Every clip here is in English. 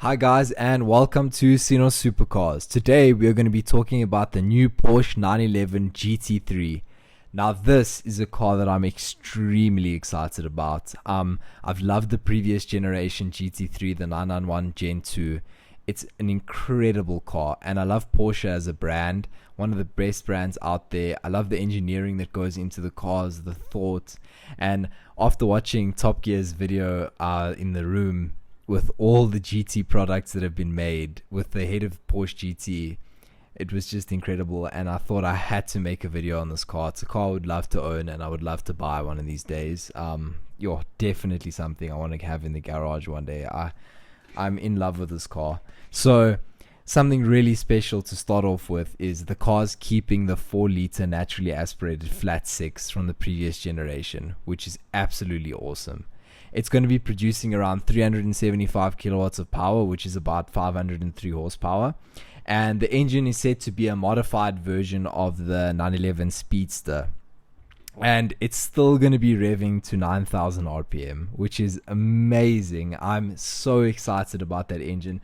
Hi guys, and welcome to Sino Supercars. Today we are going to be talking about the new Porsche 911 GT3. Now this is a car that I'm extremely excited about. I've loved the previous generation GT3, the 991 Gen 2. It's an incredible car, and I love Porsche as a brand, one of the best brands out there. I love the engineering that goes into the cars, the thought, and after watching Top Gear's video in the room, with all the GT products that have been made, with the head of Porsche GT, it was just incredible, and I thought I had to make a video on this car. It's a car I would love to own, and I would love to buy one of these days. You're definitely something I want to have in the garage one day. I'm in love with this car. So something really special to start off with is the car's keeping the 4-liter naturally aspirated flat 6 from the previous generation, which is absolutely awesome. It's going to be producing around 375 kilowatts of power, which is about 503 horsepower. And the engine is said to be a modified version of the 911 Speedster. And it's still going to be revving to 9,000 RPM, which is amazing. I'm so excited about that engine.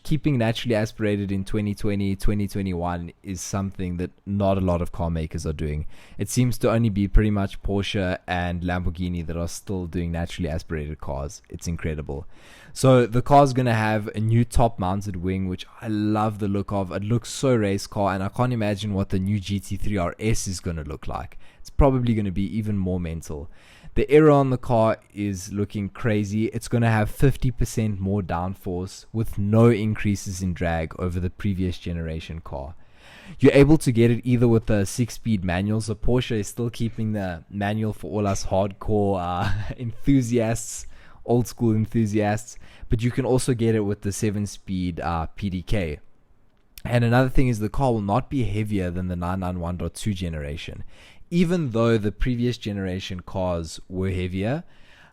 Keeping naturally aspirated in 2020, 2021 is something that not a lot of car makers are doing. It seems to only be pretty much Porsche and Lamborghini that are still doing naturally aspirated cars. It's incredible. So the car's going to have a new top mounted wing, which I love the look of. It looks so race car, and I can't imagine what the new GT3 RS is going to look like. It's probably going to be even more mental. The aero on the car is looking crazy. It's going to have 50% more downforce with no increases in drag over the previous generation car. You're able to get it either with a 6-speed manual, so Porsche is still keeping the manual for all us hardcore enthusiasts, old school enthusiasts, but you can also get it with the 7-speed PDK. And another thing is the car will not be heavier than the 991.2 generation. Even though the previous generation cars were heavier,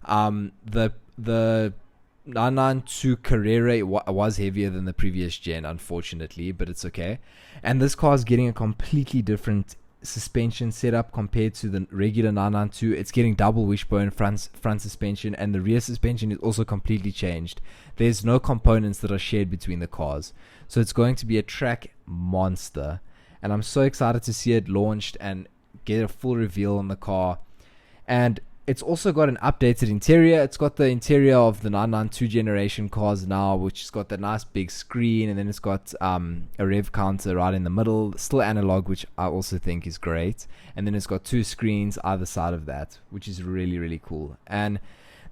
the 992 Carrera was heavier than the previous gen, unfortunately, but it's okay. And this car is getting a completely different suspension setup compared to the regular 992. It's getting double wishbone front suspension, and the rear suspension is also completely changed. There's no components that are shared between the cars, so it's going to be a track monster, and I'm so excited to see it launched and get a full reveal on the car. And it's also got an updated interior. It's got the interior of the 992 generation cars now, which has got that nice big screen, and then it's got a rev counter right in the middle, still analog, which I also think is great. And then it's got 2 screens either side of that, which is really, really cool. And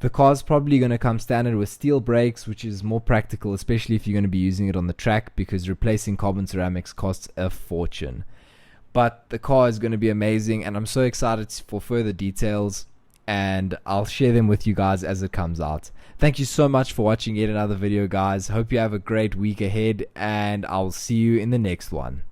the car's probably going to come standard with steel brakes, which is more practical, especially if you're going to be using it on the track, because replacing carbon ceramics costs a fortune. But the car is going to be amazing, and I'm so excited for further details, and I'll share them with you guys as it comes out. Thank you so much for watching yet another video, guys. Hope you have a great week ahead, and I'll see you in the next one.